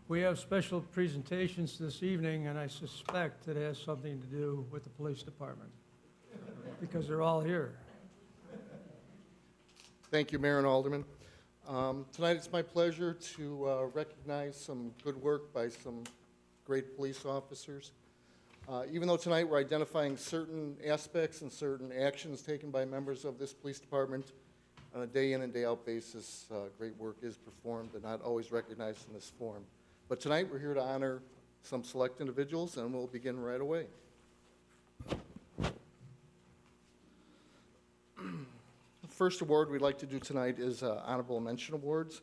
We have special presentations this evening, and I suspect it has something to do with the police department, because they're all here. Thank you, Mayor and Alderman. Tonight it's my pleasure to recognize some good work by some great police officers. Even though tonight we're identifying certain aspects and certain actions taken by members of this police department on a day in and day out basis, great work is performed and not always recognized in this form. But tonight we're here to honor some select individuals, and we'll begin right away. The first award we'd like to do tonight is Honorable Mention Awards.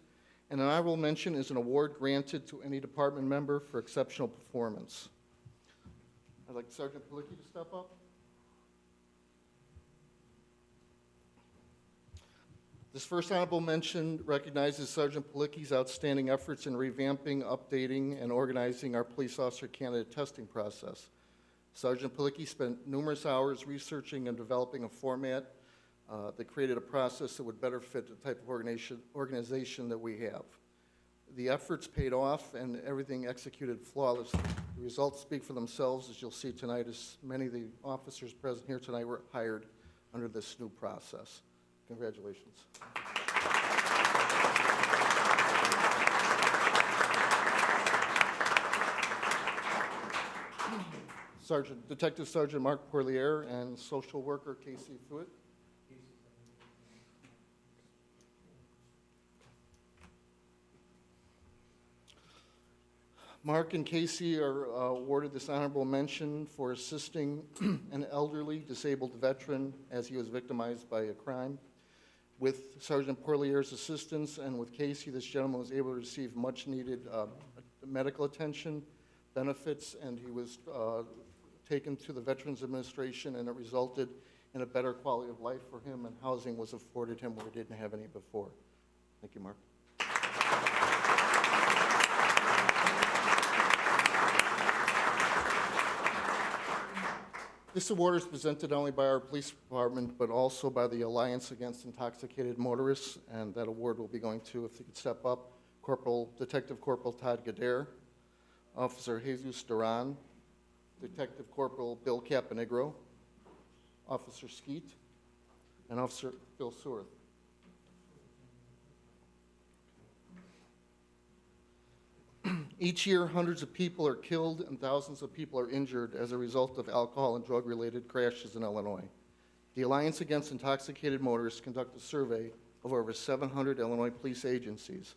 And an honorable mention is an award granted to any department member for exceptional performance. I'd like Sergeant Palicki to step up. This first honorable mention recognizes Sergeant Palicki's outstanding efforts in revamping, updating, and organizing our police officer candidate testing process. Sergeant Palicki spent numerous hours researching and developing a format that created a process that would better fit the type of organization that we have. The efforts paid off and everything executed flawlessly. The results speak for themselves, as you'll see tonight, as many of the officers present here tonight were hired under this new process. Congratulations. Detective Sergeant Mark Poirier and social worker Casey Fouet. Mark and Casey are awarded this honorable mention for assisting an elderly disabled veteran as he was victimized by a crime. With Sergeant Poirier's assistance and with Casey, this gentleman was able to receive much needed medical attention, benefits, and he was taken to the Veterans Administration, and it resulted in a better quality of life for him, and housing was afforded him where he didn't have any before. Thank you, Mark. This award is presented not only by our police department, but also by the Alliance Against Intoxicated Motorists, and that award will be going to, if you could step up, Detective Corporal Todd Gadare, Officer Jesus Duran, Detective Corporal Bill Caponegro, Officer Skeet, and Officer Bill Seworth. Each year, hundreds of people are killed and thousands of people are injured as a result of alcohol and drug-related crashes in Illinois. The Alliance Against Intoxicated Motorists conducted a survey of over 700 Illinois police agencies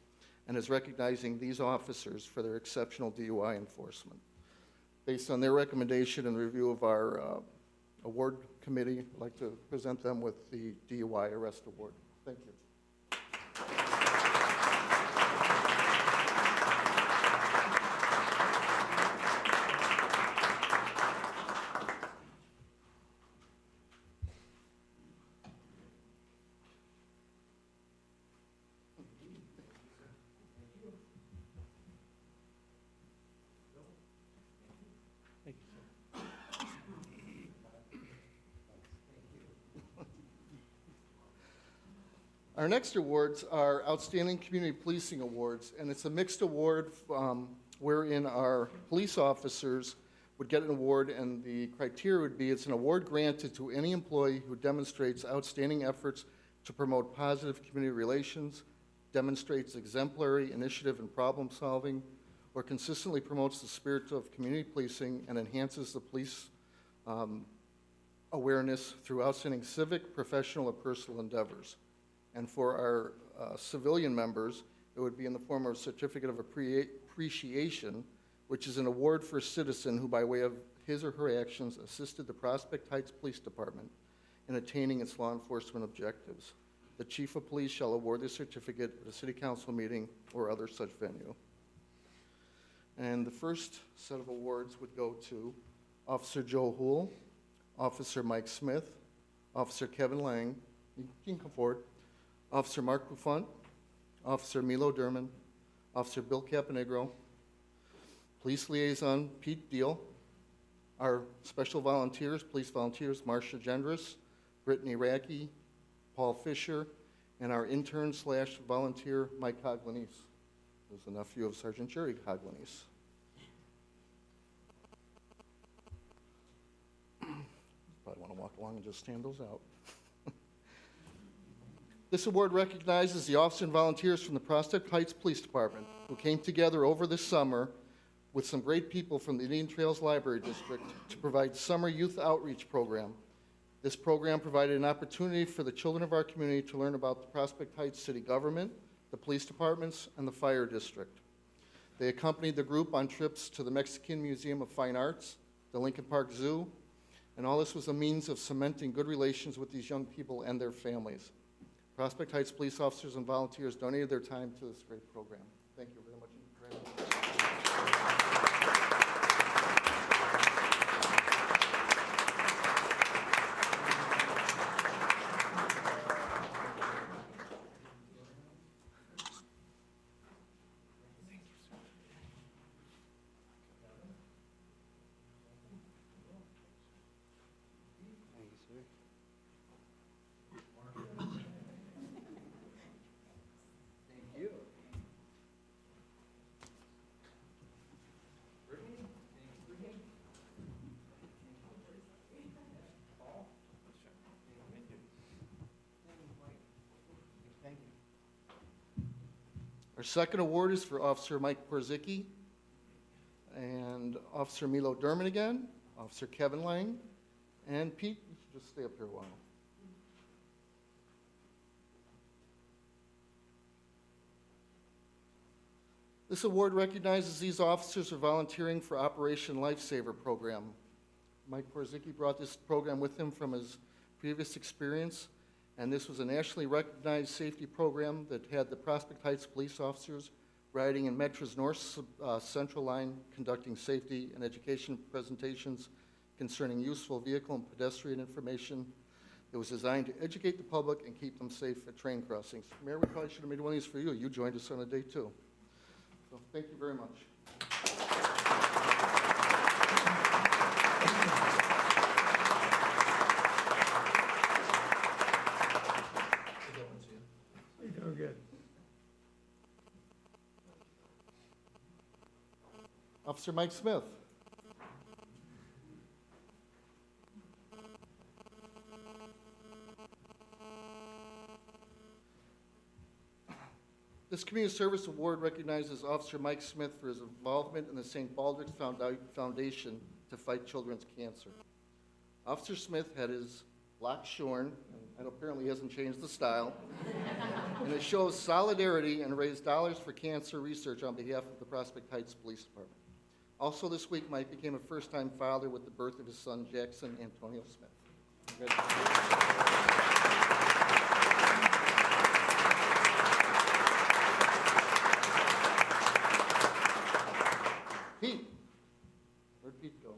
and is recognizing these officers for their exceptional DUI enforcement. Based on their recommendation and review of our award committee, I'd like to present them with the DUI Arrest Award. Thank you. Our next awards are Outstanding Community Policing Awards, and it's a mixed award wherein our police officers would get an award, and the criteria would be it's an award granted to any employee who demonstrates outstanding efforts to promote positive community relations, demonstrates exemplary initiative and problem solving, or consistently promotes the spirit of community policing and enhances the police awareness through outstanding civic, professional, or personal endeavors. And for our civilian members, it would be in the form of a certificate of appreciation, which is an award for a citizen who, by way of his or her actions, assisted the Prospect Heights Police Department in attaining its law enforcement objectives. The Chief of Police shall award this certificate at a City Council meeting or other such venue. And the first set of awards would go to Officer Joe Houle, Officer Mike Smith, Officer Kevin Lang, you can come forward, Officer Mark Buffont, Officer Milo Derman, Officer Bill Caponegro, Police Liaison Pete Deal, our special volunteers, police volunteers, Marcia Gendris, Brittany Racky, Paul Fisher, and our intern/volunteer, Mike Coglanese. who's the nephew of Sergeant Jerry Coglanese. Probably want to walk along and just hand those out. This award recognizes the officers and volunteers from the Prospect Heights Police Department who came together over this summer with some great people from the Indian Trails Library District to provide summer youth outreach program. This program provided an opportunity for the children of our community to learn about the Prospect Heights city government, the police departments, and the fire district. They accompanied the group on trips to the Mexican Museum of Fine Arts, the Lincoln Park Zoo, and all this was a means of cementing good relations with these young people and their families. Prospect Heights police officers and volunteers donated their time to this great program. Thank you very much. Our second award is for Officer Mike Porzicki and Officer Milo Derman again, Officer Kevin Lang, and Pete, you should just stay up here a while. This award recognizes these officers for volunteering for Operation Lifesaver program. Mike Porzicki brought this program with him from his previous experience, and this was a nationally recognized safety program that had the Prospect Heights police officers riding in Metra's North Central line, conducting safety and education presentations concerning useful vehicle and pedestrian information. It was designed to educate the public and keep them safe at train crossings. Mayor, we probably should have made one of these for you. You joined us on a day too. So thank you very much. You're doing good. Officer Mike Smith. This Community Service Award recognizes Officer Mike Smith for his involvement in the St. Baldrick's Foundation to fight children's cancer. Officer Smith had his locks shorn, and apparently he hasn't changed the style, and it shows solidarity and raised dollars for cancer research on behalf of the Prospect Heights Police Department. Also this week, Mike became a first-time father with the birth of his son, Jackson Antonio Smith. Congratulations. Pete, where'd Pete go?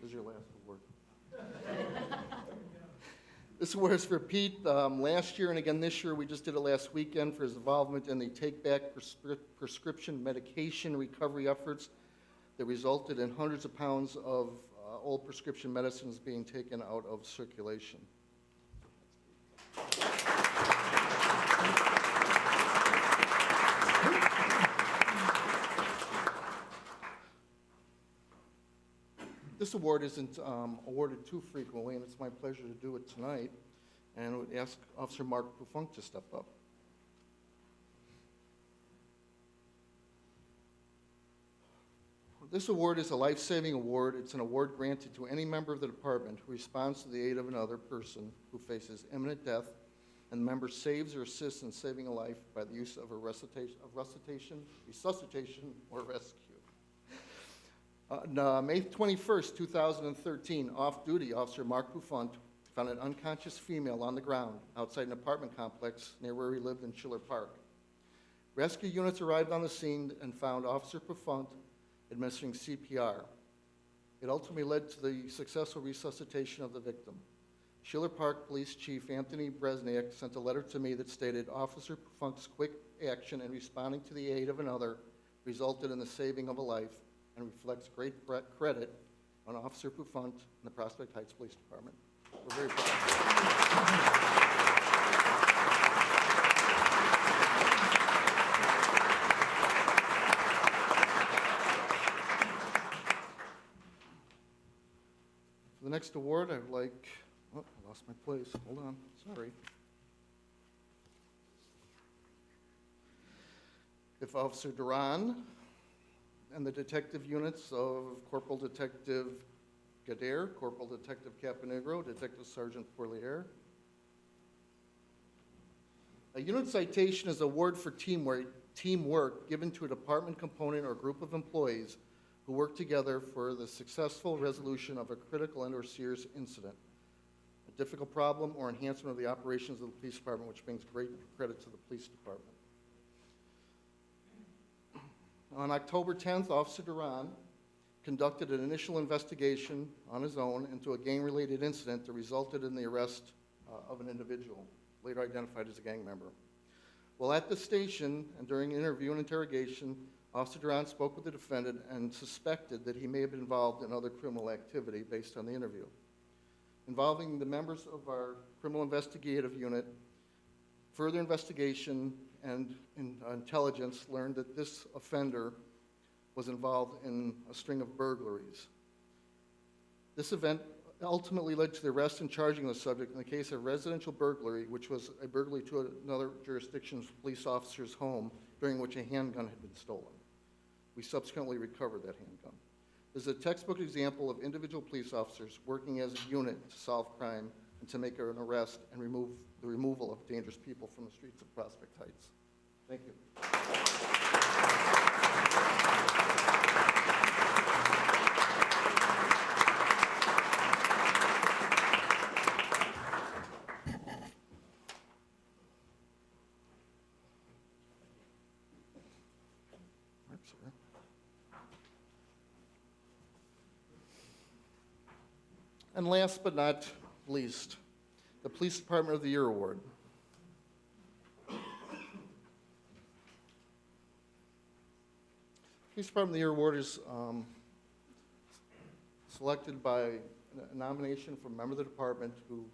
This is your last award. This award is for Pete. Last year and again this year, we just did it last weekend, for his involvement in the Take Back prescription medication recovery efforts that resulted in hundreds of pounds of old prescription medicines being taken out of circulation. This award isn't awarded too frequently, and it's my pleasure to do it tonight. And I would ask Officer Mark Pufunk to step up. This award is a life-saving award. It's an award granted to any member of the department who responds to the aid of another person who faces imminent death, and the member saves or assists in saving a life by the use of resuscitation, or rescue. On May 21st, 2013, off-duty Officer Mark Pufunk found an unconscious female on the ground outside an apartment complex near where he lived in Schiller Park. Rescue units arrived on the scene and found Officer Pufunk administering CPR. It ultimately led to the successful resuscitation of the victim. Schiller Park Police Chief Anthony Bresniak sent a letter to me that stated, "Officer Pufunk's quick action in responding to the aid of another resulted in the saving of a life, and reflects great credit on Officer Pufunk and the Prospect Heights Police Department." We're very proud. next award, I would like, oh, I lost my place, hold on, sorry. If Officer Duran and the detective units of Corporal Detective Gader, Corporal Detective Caponegro, Detective Sergeant Porlier. A unit citation is an award for teamwork given to a department component or group of employees who work together for the successful resolution of a critical and/or serious incident, a difficult problem, or enhancement of the operations of the police department, which brings great credit to the police department. On October 10th, Officer Duran conducted an initial investigation on his own into a gang-related incident that resulted in the arrest of an individual, later identified as a gang member. While at the station and during interview and interrogation, Officer Duran spoke with the defendant and suspected that he may have been involved in other criminal activity based on the interview. Involving the members of our criminal investigative unit, further investigation and intelligence learned that this offender was involved in a string of burglaries. This event ultimately led to the arrest and charging of the subject in the case of residential burglary, which was a burglary to another jurisdiction's police officer's home, during which a handgun had been stolen. We subsequently recovered that handgun. This is a textbook example of individual police officers working as a unit to solve crime and to make an arrest and the removal of dangerous people from the streets of Prospect Heights. Thank you. And last but not least, the Police Department of the Year Award. Police Department of the Year Award is selected by a nomination from a member of the department who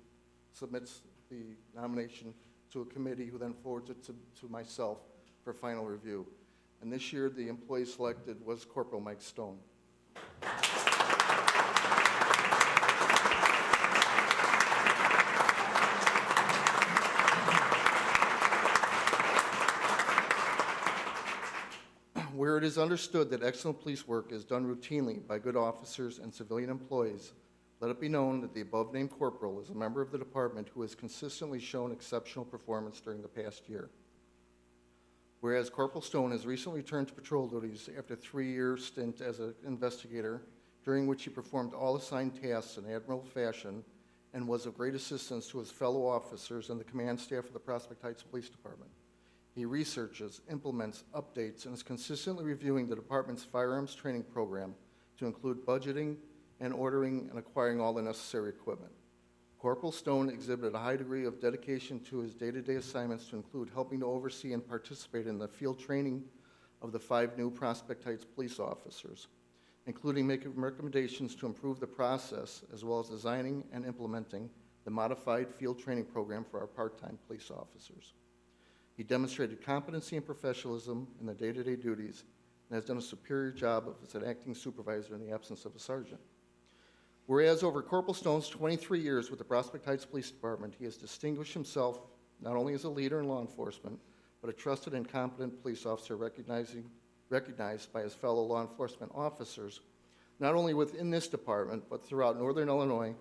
submits the nomination to a committee who then forwards it to myself for final review. And this year, the employee selected was Corporal Mike Stone. Where it is understood that excellent police work is done routinely by good officers and civilian employees, let it be known that the above-named corporal is a member of the department who has consistently shown exceptional performance during the past year. Whereas Corporal Stone has recently returned to patrol duties after a 3-year stint as an investigator, during which he performed all assigned tasks in admirable fashion and was of great assistance to his fellow officers and the command staff of the Prospect Heights Police Department. He researches, implements, updates, and is consistently reviewing the department's firearms training program to include budgeting and ordering and acquiring all the necessary equipment. Corporal Stone exhibited a high degree of dedication to his day-to-day assignments to include helping to oversee and participate in the field training of the 5 new Prospect Heights police officers, including making recommendations to improve the process, as well as designing and implementing the modified field training program for our part-time police officers. He demonstrated competency and professionalism in the day-to-day duties and has done a superior job as an acting supervisor in the absence of a sergeant. Whereas over Corporal Stone's 23 years with the Prospect Heights Police Department, he has distinguished himself not only as a leader in law enforcement, but a trusted and competent police officer recognized by his fellow law enforcement officers, not only within this department, but throughout Northern Illinois,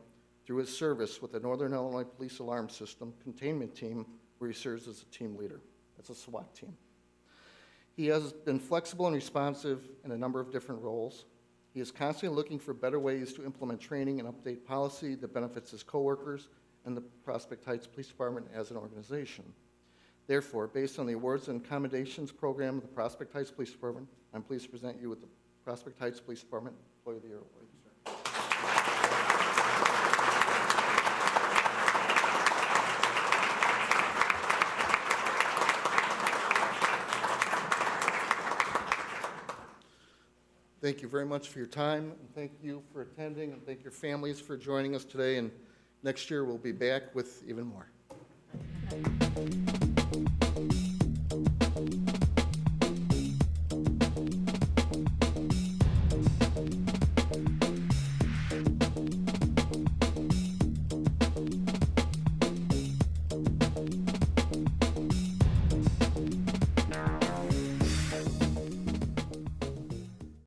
through his service with the Northern Illinois Police Alarm System Containment Team, where he serves as a team leader. That's a SWAT team. He has been flexible and responsive in a number of different roles. He is constantly looking for better ways to implement training and update policy that benefits his coworkers and the Prospect Heights Police Department as an organization. Therefore, based on the awards and commendations program of the Prospect Heights Police Department, I'm pleased to present you with the Prospect Heights Police Department Employee of the Year Award. Thank you very much for your time, and thank you for attending, and thank your families for joining us today. And next year, we'll be back with even more.